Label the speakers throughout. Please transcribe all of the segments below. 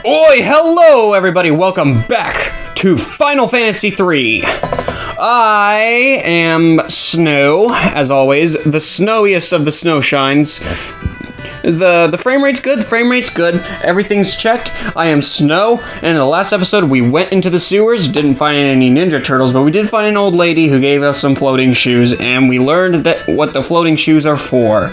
Speaker 1: Oi, hello everybody, welcome back to Final Fantasy III. I am Snow, as always, the snowiest of the snow shines. The frame rate's good, everything's checked. I am Snow, and in the last episode we went into the sewers, didn't find any Ninja Turtles, but we did find an old lady who gave us some floating shoes, and we learned that what the floating shoes are for.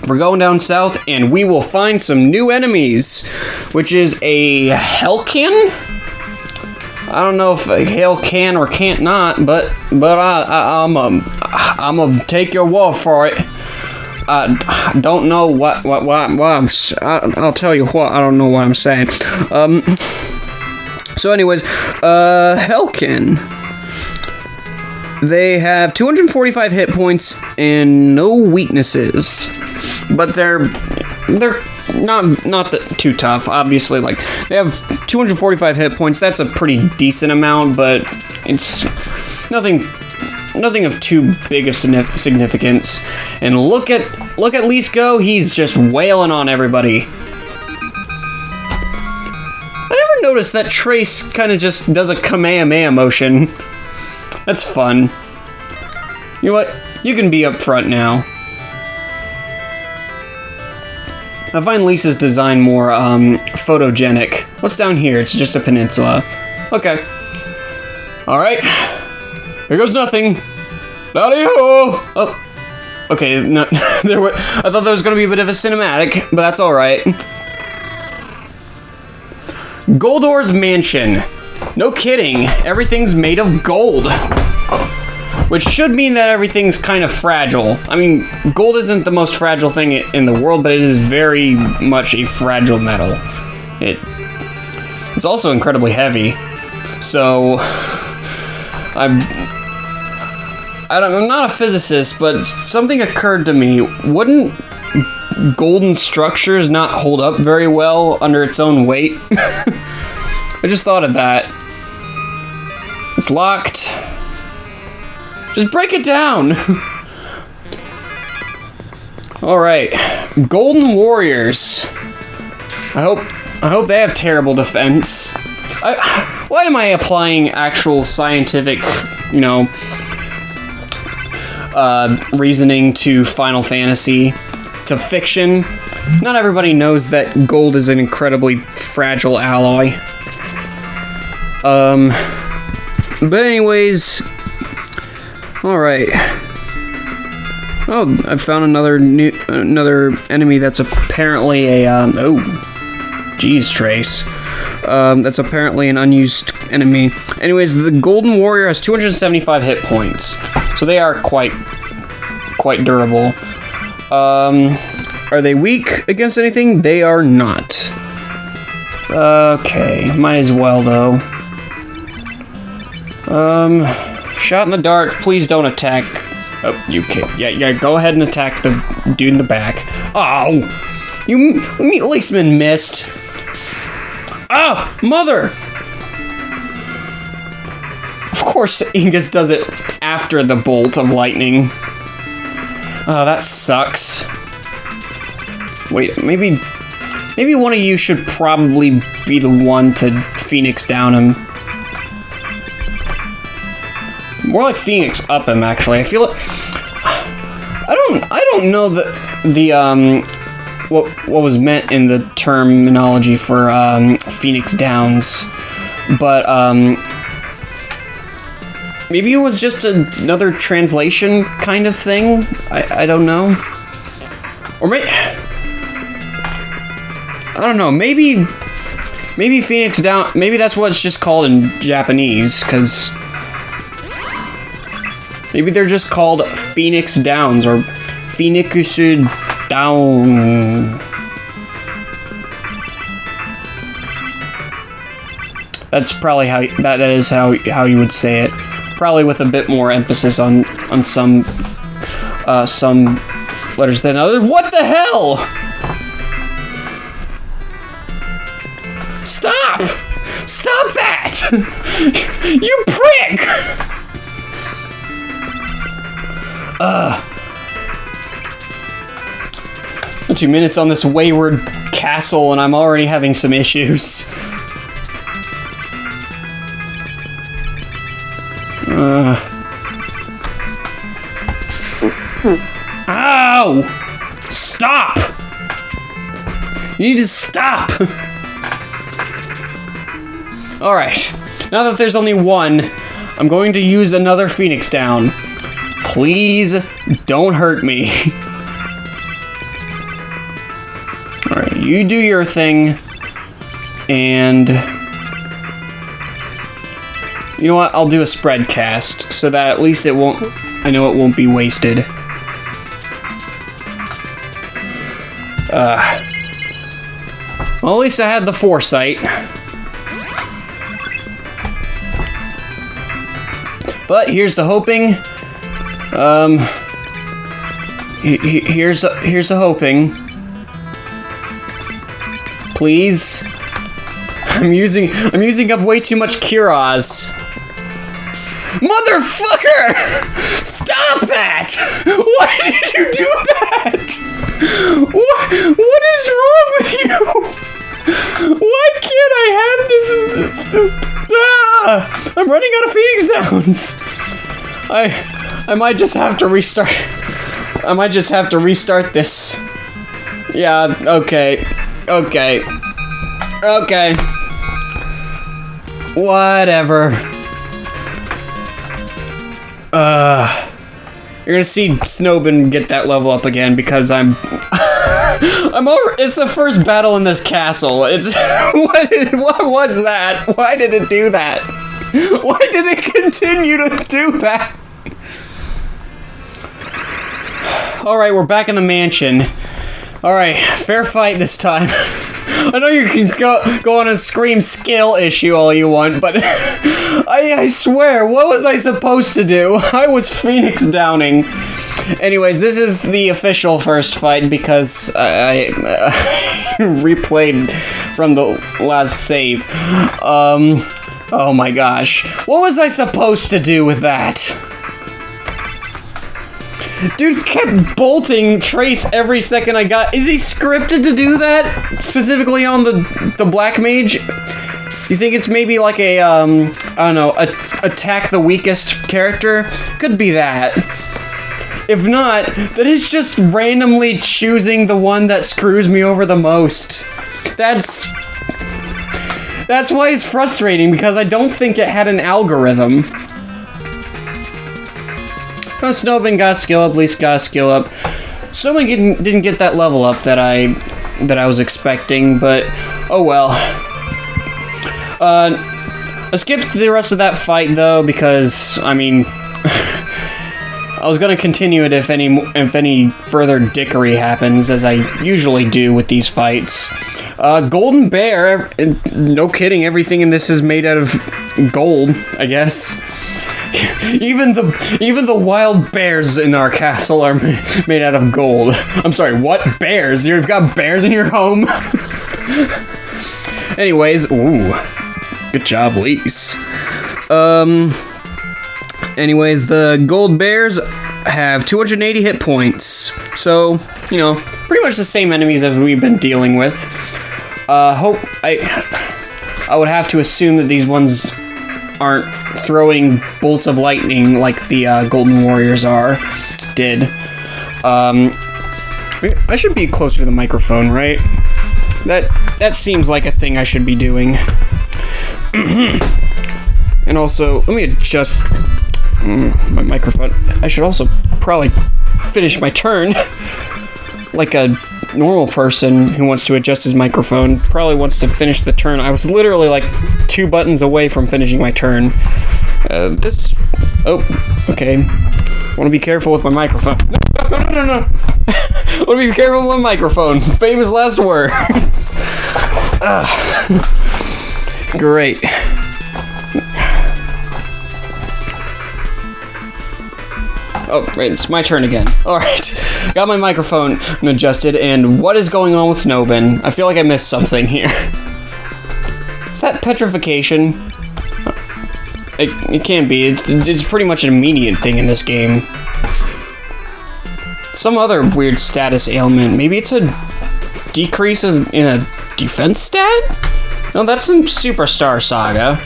Speaker 1: We're going down south, and we will find some new enemies, which is a Hellkin? I don't know if a Hell can or can't not, but I'm gonna take your word for it. I don't know what I'll tell you what, I don't know what I'm saying. So anyways, Hellkin. They have 245 hit points and no weaknesses. But they're not too tough, obviously. Like, they have 245 hit points. That's a pretty decent amount, but it's nothing of too big of significance. And look at Lise go. He's just wailing on everybody. I never noticed that Trace kind of just does a Kamehameha motion. That's fun. You know what? You can be up front now. I find Lisa's design more photogenic. What's down here? It's just a peninsula. Okay. Alright. Here goes nothing. Howdy-ho! Oh. Okay, no, I thought there was going to be a bit of a cinematic, but that's alright. Goldor's mansion. No kidding. Everything's made of gold. Which should mean that everything's kind of fragile. I mean, gold isn't the most fragile thing in the world, but it is very much a fragile metal. It's also incredibly heavy. So, I'm not a physicist, but something occurred to me. Wouldn't golden structures not hold up very well under its own weight? I just thought of that. It's locked. Just break it down! Alright. Golden Warriors. I hope they have terrible defense. Why am I applying actual scientific, reasoning to Final Fantasy, to fiction? Not everybody knows that gold is an incredibly fragile alloy. But anyways... Alright. Oh, I found another enemy that's apparently a, oh. Jeez, Trace. That's apparently an unused enemy. Anyways, the Golden Warrior has 275 hit points. So they are quite durable. Are they weak against anything? They are not. Okay, might as well, though. Shot in the dark, please don't attack. Oh, you can. Yeah, go ahead and attack the dude in the back. Oh! You Meatlaceman missed. Ah! Mother! Of course, Ingus does it after the bolt of lightning. Oh, that sucks. Wait, maybe one of you should probably be the one to Phoenix down him. More like Phoenix up him, actually. I feel it. I don't know what was meant in the terminology for Phoenix Downs, but maybe it was just another translation kind of thing. I don't know, or maybe I don't know. Maybe Phoenix Down. Maybe that's what it's just called in Japanese, because. Maybe they're just called Phoenix Downs, or Phoenix Down. That's probably how you would say it. Probably with a bit more emphasis on some letters than others. What the hell? Stop! Stop that! You prick! 2 minutes on this wayward castle, and I'm already having some issues. Ow! Stop! You need to stop! Alright, now that there's only one, I'm going to use another Phoenix down. Please don't hurt me. Alright, you do your thing, and you know what? I'll do a spread cast so that at least it won't. I know it won't be wasted. Well, at least I had the foresight. But here's the hoping. Here's the hoping. Please. I'm using up way too much Kiraz. Motherfucker! Stop that! Why did you do that? What is wrong with you? Why can't I have this? I'm running out of Phoenix Downs. I might just have to restart. I might just have to restart this. Yeah, okay. Whatever. You're gonna see Snowbin get that level up again because I'm over. It's the first battle in this castle. It's what was that? Why did it do that? Why did it continue to do that? Alright, we're back in the mansion. Alright, fair fight this time. I know you can go on and scream skill issue all you want, but I swear, what was I supposed to do? I was Phoenix Downing. Anyways, this is the official first fight because I replayed from the last save. Oh my gosh. What was I supposed to do with that? Dude kept bolting Trace every second I got. Is he scripted to do that? Specifically on the Black Mage? You think it's maybe like a, I don't know, attack the weakest character? Could be that. If not, then it's just randomly choosing the one that screws me over the most. That's why it's frustrating, because I don't think it had an algorithm. Well, Snowbin got skill up, at least got a skill up. Snowbin didn't get that level up that I was expecting, but oh well. I skipped the rest of that fight though because I mean, I was gonna continue it if any further dickery happens, as I usually do with these fights. Golden Bear, no kidding, everything in this is made out of gold, I guess. Even the wild bears in our castle are made out of gold. I'm sorry, what bears? You've got bears in your home? Anyways, ooh, good job, Lise. Anyways, the gold bears have 280 hit points, so you know, pretty much the same enemies as we've been dealing with. I would have to assume that these ones aren't throwing bolts of lightning like the Golden Warriors did. I should be closer to the microphone, right? That seems like a thing I should be doing. And also, let me adjust my microphone. I should also probably finish my turn. Like a normal person who wants to adjust his microphone probably wants to finish the turn. I was literally like 2 buttons away from finishing my turn. Oh, okay. I want to be careful with my microphone. No. I want to be careful with my microphone. Famous last words. Great. Oh, right, it's my turn again. Alright, got my microphone adjusted, and what is going on with Snowbin? I feel like I missed something here. Is that petrification? It can't be. It's pretty much an immediate thing in this game. some other weird status ailment. Maybe it's a decrease in a defense stat? No, that's in Superstar Saga.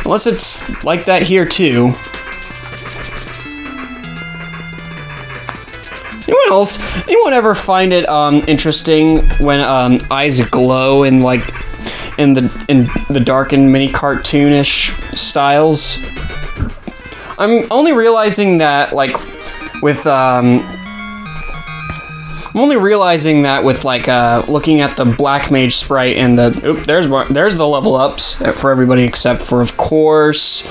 Speaker 1: Unless it's like that here too. Anyone else? Anyone ever find it interesting when eyes glow in like in the darkened mini cartoonish styles? I'm only realizing that like with looking at the Black Mage sprite and there's the level ups for everybody except for, of course,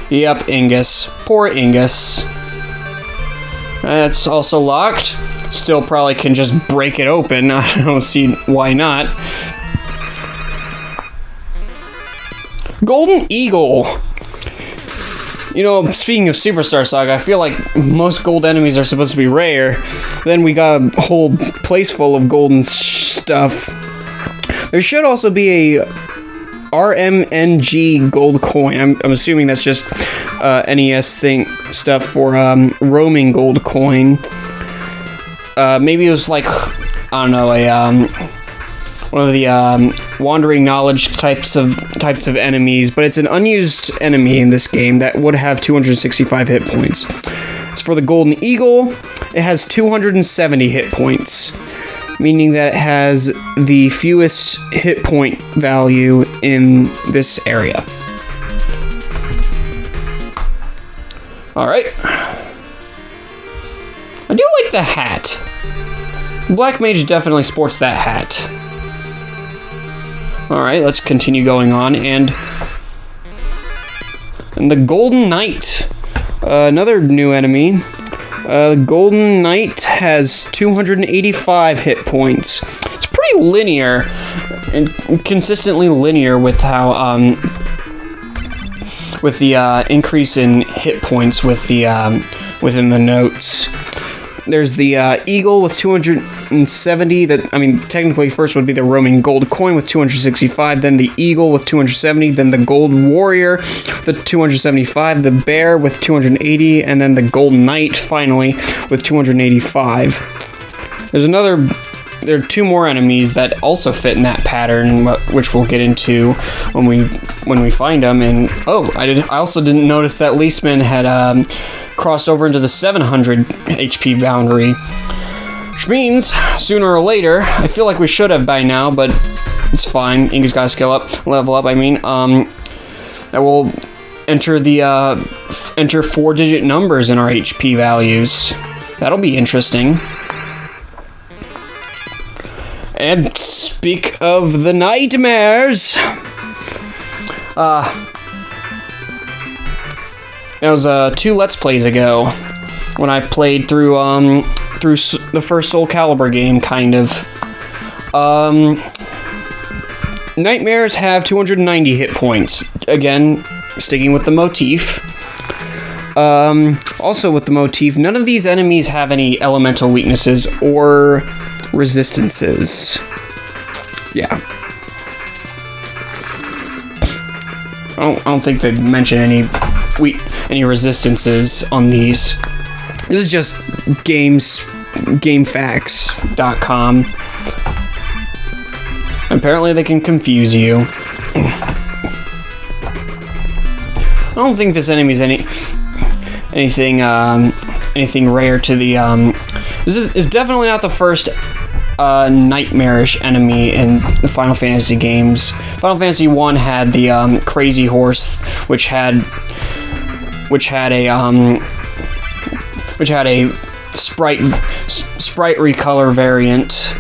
Speaker 1: yep, Ingus. Poor Ingus. That's also locked. Still probably can just break it open. I don't see why not. Golden Eagle. You know, speaking of Superstar Saga, I feel like most gold enemies are supposed to be rare. Then we got a whole place full of golden stuff. There should also be a RMNG gold coin. I'm assuming that's just NES stuff for roaming gold coin. Maybe it was like, I don't know, one of the wandering knowledge types of enemies, but it's an unused enemy in this game that would have 265 hit points. As for the Golden Eagle, it has 270 hit points, meaning that it has the fewest hit point value in this area. Alright. I do like the hat. Black Mage definitely sports that hat. Alright, let's continue going on, and the Golden Knight. Another new enemy. Golden Knight has 285 hit points. It's pretty linear, and consistently linear with how, with the increase in hit points with the, within the notes. There's the Eagle with 270, technically first would be the roaming gold coin with 265, then the Eagle with 270, then the Gold Warrior, the 275, the Bear with 280, and then the Golden Knight, finally, with 285. There are two more enemies that also fit in that pattern, which we'll get into when we find them. And I also didn't notice that Leastman had crossed over into the 700 HP boundary, which means sooner or later, I feel like we should have by now, but it's fine. Inga's got to level up. That will enter 4-digit numbers in our HP values. That'll be interesting. And speak of the nightmares, it was 2 Let's Plays ago when I played through the first Soul Calibur game, kind of. Nightmares have 290 hit points. Again, sticking with the motif. Also with the motif, none of these enemies have any elemental weaknesses or resistances. Yeah. I don't think they mention any resistances on these. This is just gamefacts.com. Apparently they can confuse you. I don't think this enemy is anything rare to the this is definitely not the first nightmarish enemy in the Final Fantasy games. Final Fantasy 1 had the crazy horse, which had a sprite recolor variant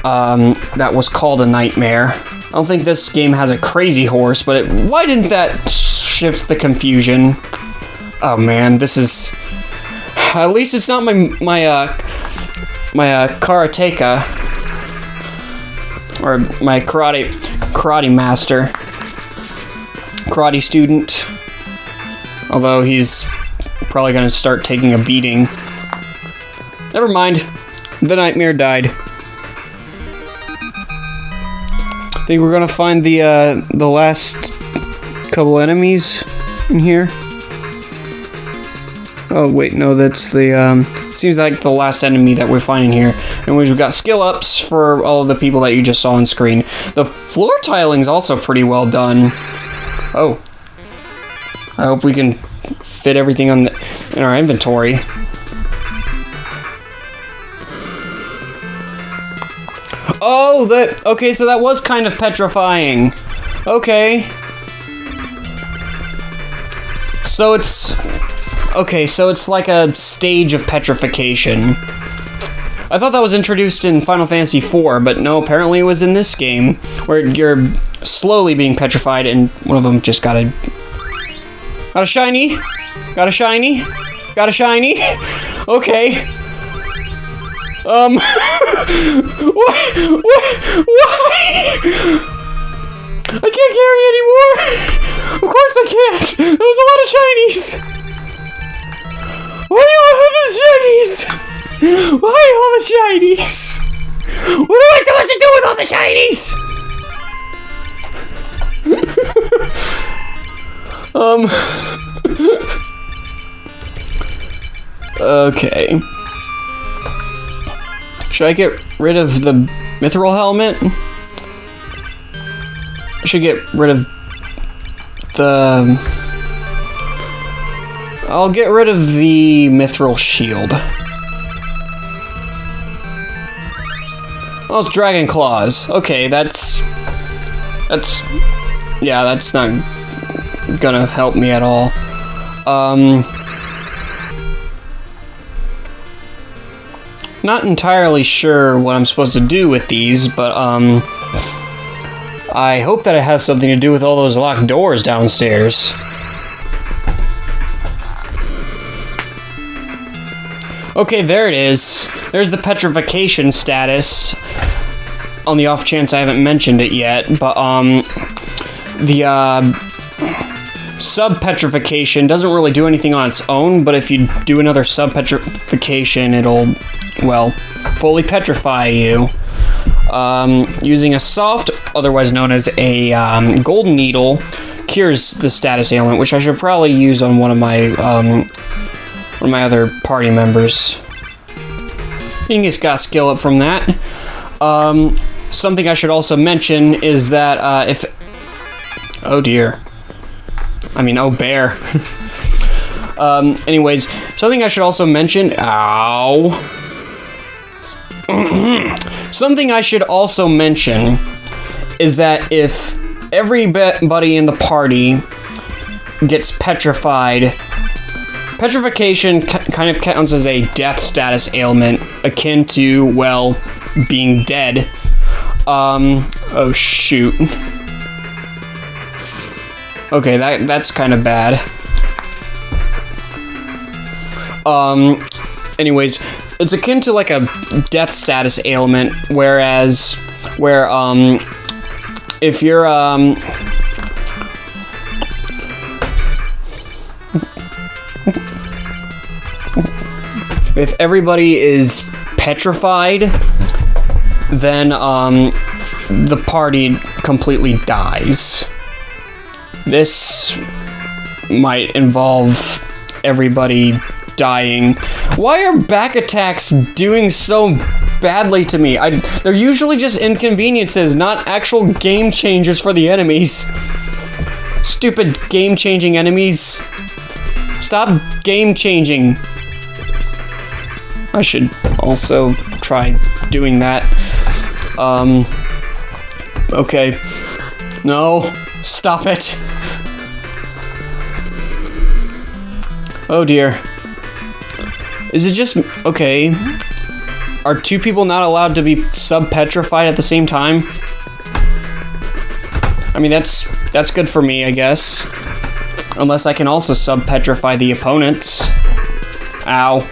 Speaker 1: that was called a nightmare. I don't think this game has a crazy horse, but why didn't that shift the confusion? Oh man, this is, at least it's not my karateka, or my karate master, karate student. Although he's probably gonna start taking a beating. Never mind, the nightmare died. I think we're gonna find the last couple enemies in here. Oh, wait, no, that's the, seems like the last enemy that we're finding here. And we've got skill ups for all of the people that you just saw on screen. The floor tiling's also pretty well done. Oh. I hope we can fit everything in our inventory. Oh, okay, so that was kind of petrifying. Okay. So it's like a stage of petrification. I thought that was introduced in Final Fantasy IV, but no, apparently it was in this game, where you're slowly being petrified, and one of them just got a shiny? Got a shiny? Got a shiny? Okay. Why? I can't carry anymore! Of course I can't! There was a lot of shinies! Why do you want all the shinies? Why all the shinies? What am I supposed to do with all the shinies? Okay. Should I get rid of the mithril helmet? I should get rid of the... I'll get rid of the mithril shield. Oh, it's dragon claws. Okay, that's not gonna help me at all. Not entirely sure what I'm supposed to do with these, but I hope that it has something to do with all those locked doors downstairs. Okay, there it is. There's the petrification status. On the off chance I haven't mentioned it yet, but the sub-petrification doesn't really do anything on its own, but if you do another sub-petrification, it'll, well, fully petrify you. Using a soft, otherwise known as a golden needle, cures the status ailment, which I should probably use on one of my other party members. You can just got skill up from that. Something I should also mention is that oh dear. I mean, oh bear. Anyways, something I should also mention. Ow. Something I should also mention is that if everybody in the party gets petrified, petrification kind of counts as a death status ailment, akin to, well, being dead. Oh shoot. Okay, that's kind of bad. Anyways, it's akin to like a death status ailment, where if you're if everybody is petrified, then the party completely dies. This might involve everybody dying. Why are back attacks doing so badly to me? They're usually just inconveniences, not actual game changers for the enemies. Stupid game-changing enemies. Stop game-changing. I should also try doing that. Okay. No. Stop it. Oh dear. Is it just... Okay. Are two people not allowed to be sub-petrified at the same time? I mean, that's good for me, I guess. Unless I can also sub-petrify the opponents. Ow.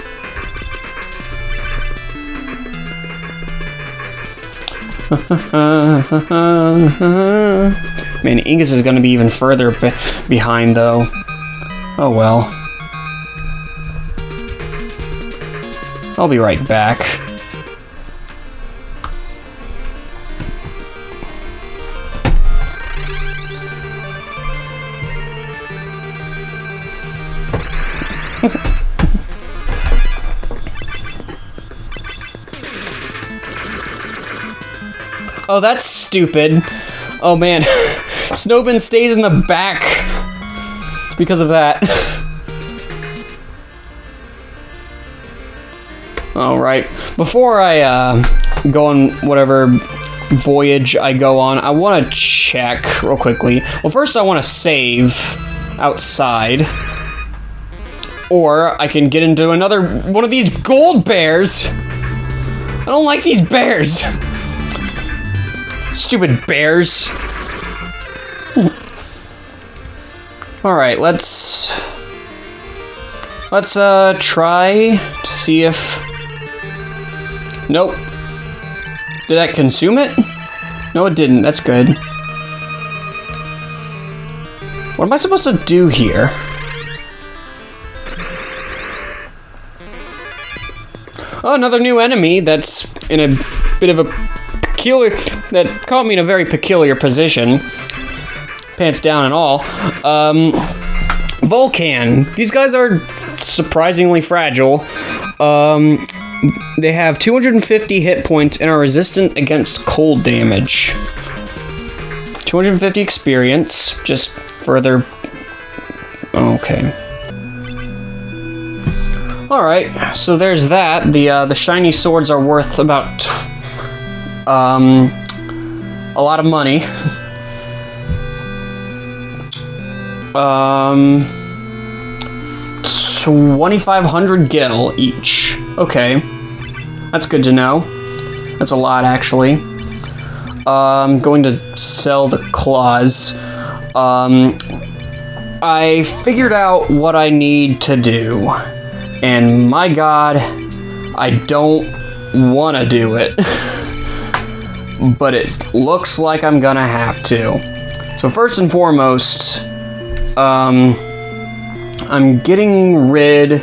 Speaker 1: Man, Ingus is gonna be even further behind, though. Oh well. I'll be right back. Oh, that's stupid. Oh, man. Snowbin stays in the back because of that. Alright. Before I go on whatever voyage I go on, I want to check real quickly. Well, first I want to save outside. Or I can get into another one of these gold bears. I don't like these bears. Stupid bears. Alright, let's try to see if... Nope. Did that consume it? No, it didn't. That's good. What am I supposed to do here? Oh, another new enemy that's in a bit of a peculiar... that caught me in a very peculiar position. Pants down and all. Vulcan. These guys are surprisingly fragile. They have 250 hit points and are resistant against cold damage. 250 experience. Just further... Okay. Alright, so there's that. The shiny swords are worth about... a lot of money. 2,500 gil each. Okay. That's good to know. That's a lot, actually. I'm going to sell the claws. I figured out what I need to do. And my god, I don't want to do it. But it looks like I'm gonna have to. So first and foremost, I'm getting rid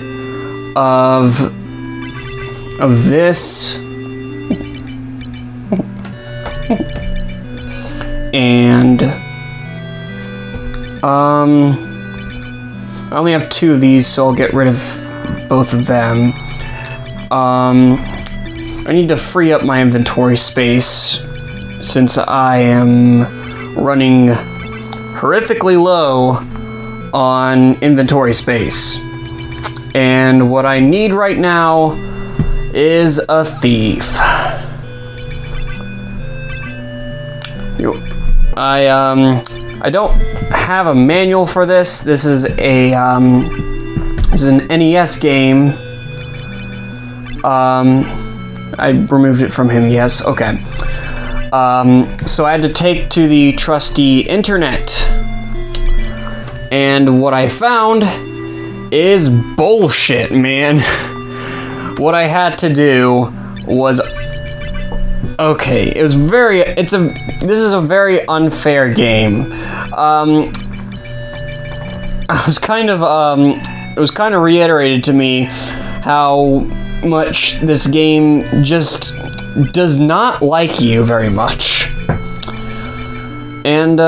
Speaker 1: of this. And, I only have 2 of these, so I'll get rid of both of them. I need to free up my inventory space since I am running horrifically low on inventory space. And what I need right now is a thief. I don't have a manual for this. This is an NES game. I removed it from him, yes, okay. So I had to take to the trusty internet. And what I found is bullshit, man. What I had to do was... Okay, this is a very unfair game. It was kind of reiterated to me how much this game just does not like you very much. And,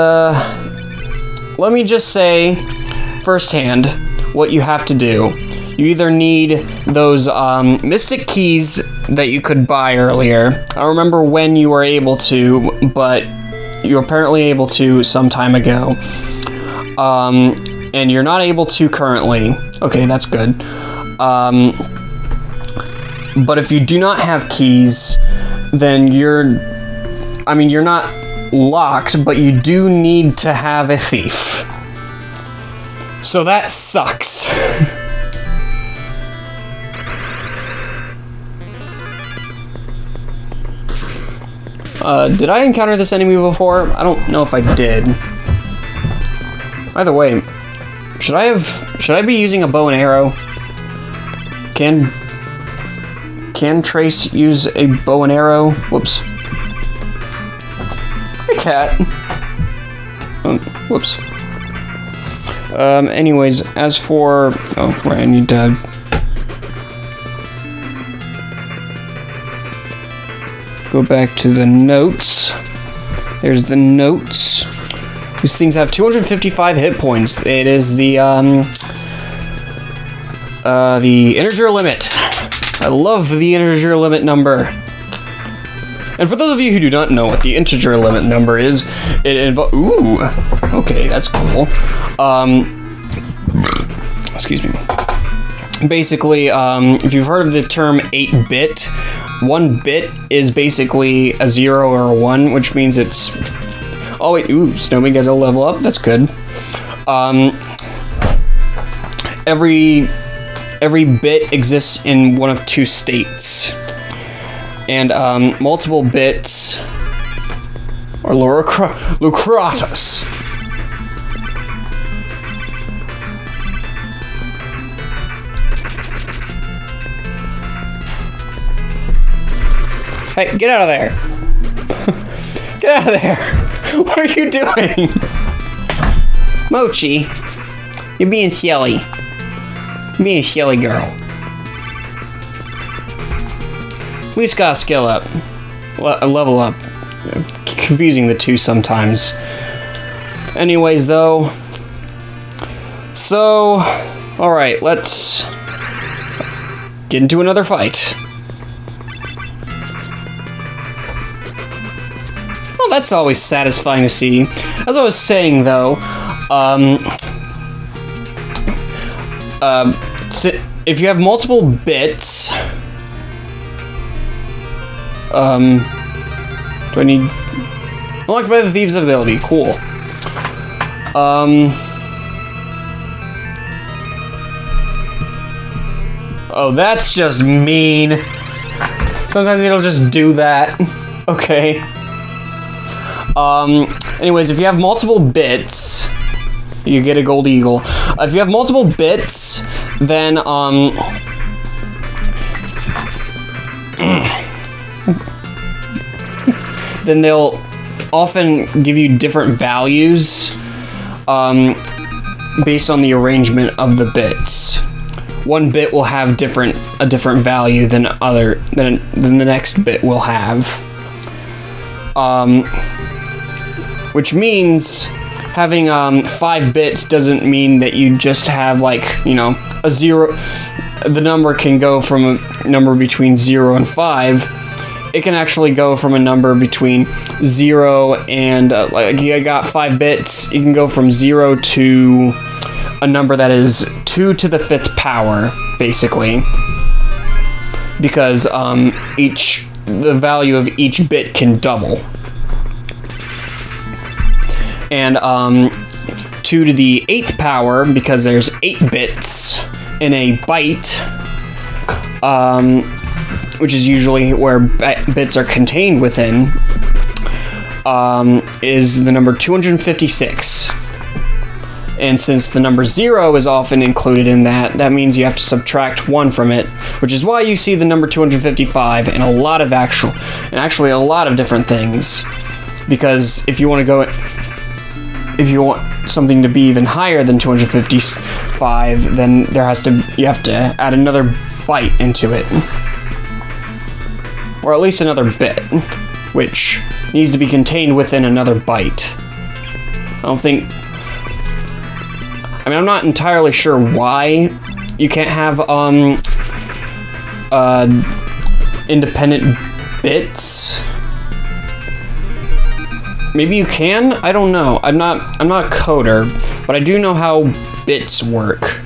Speaker 1: let me just say, firsthand, what you have to do. You either need those, mystic keys that you could buy earlier. I don't remember when you were able to, but you were apparently able to some time ago. And you're not able to currently. Okay, that's good. But if you do not have keys, then you're not locked, but you do need to have a thief. So that sucks. Did I encounter this enemy before? I don't know if I did. Either way, should I be using a bow and arrow? Can Trace use a bow and arrow? Whoops. Hey, cat. Whoops. Anyways, as for... Oh, right, I need to... Go back to the notes. There's the notes. These things have 255 hit points. It is the integer limit. I love the integer limit number. And for those of you who do not know what the integer limit number is, it involves... Ooh, okay, that's cool. Excuse me. Basically, if you've heard of the term 8-bit, 1 bit is basically a 0 or a 1, which means it's... Oh wait, ooh, Snowy gets a level up, that's good. Every bit exists in one of 2 states. And multiple bits are lucratus. Hey, get out of there. Get out of there. What are you doing? Mochi, you're being silly. You're being a silly girl. We just gotta skill up. Level up. Confusing the two sometimes. Anyways, though. So, alright, let's get into another fight. Well, that's always satisfying to see. As I was saying, though, if you have multiple bits... do I need... Unlocked by the Thieves' ability. Cool. Oh, that's just mean. Sometimes it'll just do that. Okay. Anyways, if you have multiple bits, you get a gold eagle. If you have multiple bits, then, then they'll often give you different values, based on the arrangement of the bits. One bit will have a different value than the next bit will have. Which means having 5 bits doesn't mean that you just have, like, you know, a 0. The number can go from a number between 0 and 5. It can actually go from a number between 0 and, like, you got 5 bits, you can go from 0 to a number that is 2 to the 5th power, basically. Because, the value of each bit can double. And, 2 to the 8th power, because there's 8 bits in a byte, which is usually where bits are contained within, is the number 256. And since the number 0 is often included in that, that means you have to subtract 1 from it, which is why you see the number 255 in a lot of actually a lot of different things. Because if you want something to be even higher than 255, then you have to add another byte into it. Or at least another bit, which needs to be contained within another byte. I'm not entirely sure why you can't have, independent bits. Maybe you can? I don't know. I'm not a coder, but I do know how bits work.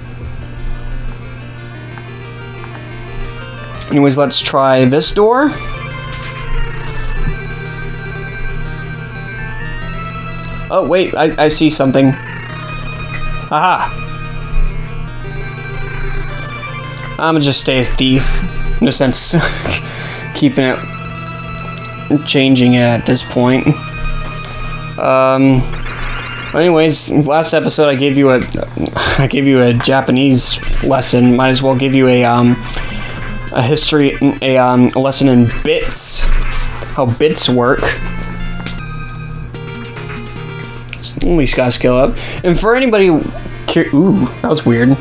Speaker 1: Anyways, let's try this door. Oh, wait, I see something. Aha! I'm gonna just stay a thief. In a sense, keeping it... changing it at this point. Anyways, last episode I gave you a Japanese lesson. Might as well give you a lesson in bits, how bits work. We just gotta skill up. And for anybody, ooh, that was weird.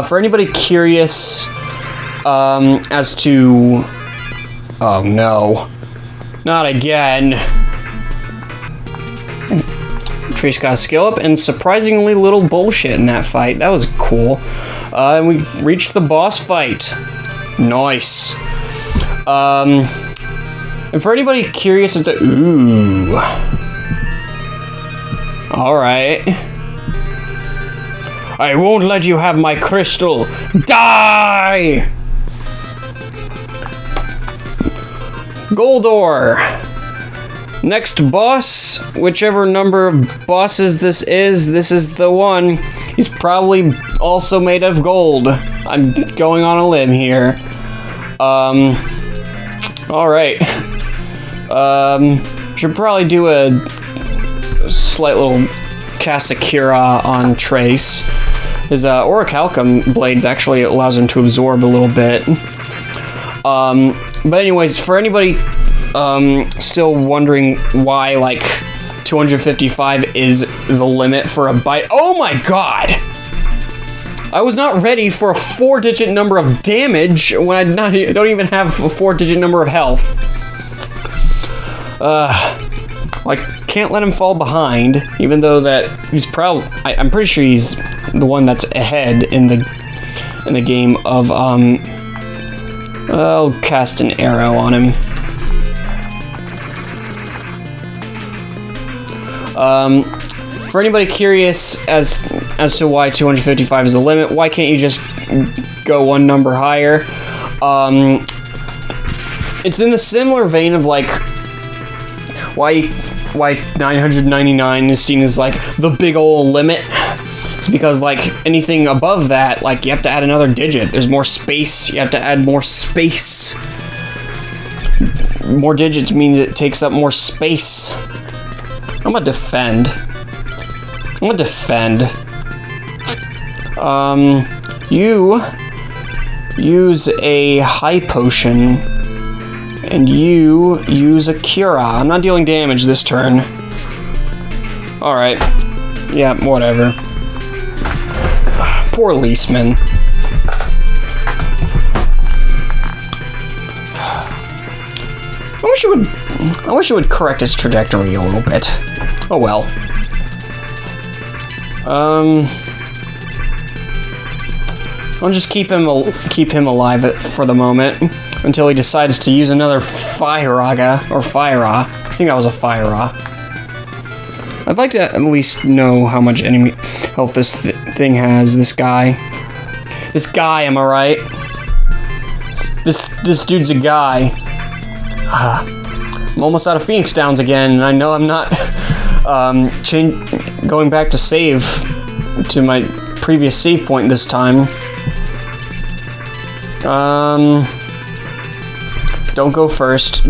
Speaker 1: For anybody curious, as to, oh no, not again. Trace got a skill up, and surprisingly little bullshit in that fight. That was cool. And we reached the boss fight. Nice. And for anybody curious as to... Ooh. Alright. I won't let you have my crystal. Die! Goldor. Next boss, whichever number of bosses this is the one. He's probably also made of gold. I'm going on a limb here. Alright. Should probably do a slight little cast of Cura on Trace. His Orichalcum blades actually allows him to absorb a little bit. But anyways, for anybody still wondering why, like, 255 is the limit for a bite. Oh my god! I was not ready for a 4-digit number of damage when I don't even have a 4-digit number of health. I can't let him fall behind, even though that he's probably... I'm pretty sure he's the one that's ahead in the game of, I'll cast an arrow on him. For anybody curious as to why 255 is the limit, why can't you just go one number higher? It's in the similar vein of, like, why 999 is seen as, like, the big ol' limit. It's because, like, anything above that, like, you have to add another digit. There's more space. You have to add more space. More digits means it takes up more space. I'm gonna defend. You use a high potion, and you use a Cura. I'm not dealing damage this turn. Alright. Yeah, whatever. Poor Leastman. I wish it would correct its trajectory a little bit. Oh well. I'll just keep him alive for the moment until he decides to use another Fire-Aga or Fire-A. I think that was a Fire-A. I'd like to at least know how much enemy health this thing has. This guy, am I right? This dude's a guy. I'm almost out of Phoenix Downs again, and I know I'm not going back to save to my previous save point this time. Don't go first.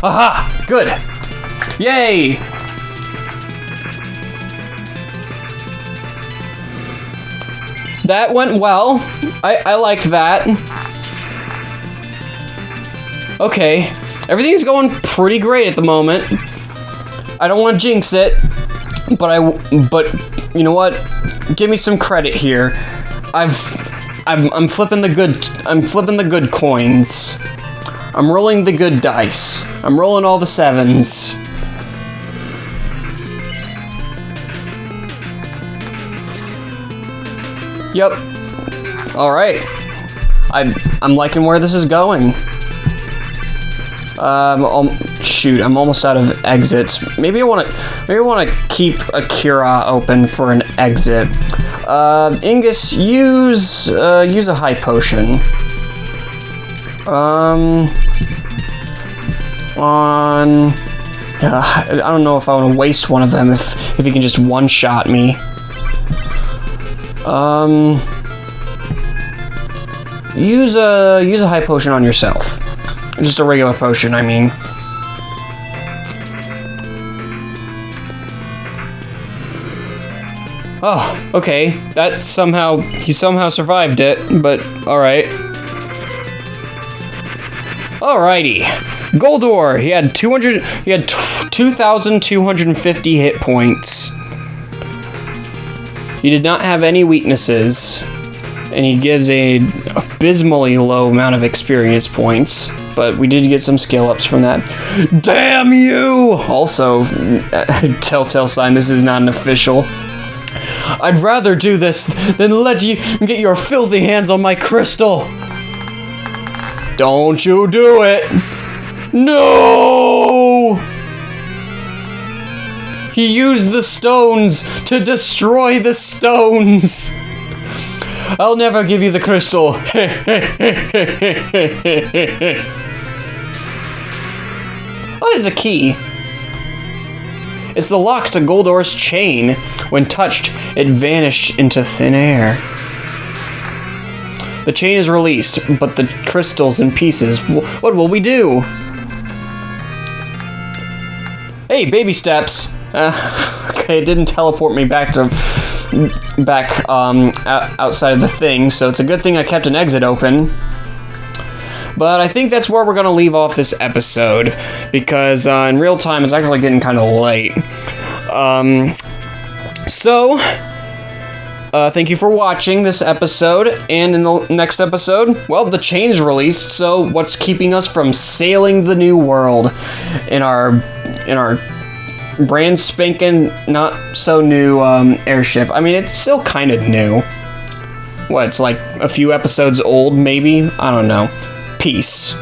Speaker 1: Aha! Good! Yay! That went well. I liked that. Okay. Everything's going pretty great at the moment. I don't want to jinx it, but you know what? Give me some credit here. I'm flipping the good coins. I'm rolling the good dice. I'm rolling all the 7s. Yep. All right. I'm liking where this is going. Shoot, I'm almost out of exits. Maybe I want to keep a Cura open for an exit. Ingus, use a high potion. I don't know if I want to waste one of them if he can just one-shot me. Use a high potion on yourself. Just a regular potion, I mean. Oh, okay. He somehow survived it, but alright. Alrighty. Goldor, he had 2,250 hit points. He did not have any weaknesses, and he gives a abysmally low amount of experience points, but we did get some skill ups from that. Damn you! Also, telltale sign, this is not an official. I'd rather do this than let you get your filthy hands on my crystal. Don't you do it. No! He used the stones to destroy the stones. I'll never give you the crystal. Oh, there's a key. It's the lock to Goldor's chain. When touched, it vanished into thin air. The chain is released, but the crystal's in pieces. What will we do? Hey, baby steps. Okay, it didn't teleport me back outside of the thing, so it's a good thing I kept an exit open. But I think that's where we're going to leave off this episode, because in real time it's actually getting kind of late. Thank you for watching this episode, and in the next episode, well, the chain's released, so what's keeping us from sailing the new world in our brand spanking, not so new airship? I mean, it's still kind of new. What, it's like a few episodes old, maybe? I don't know. Peace.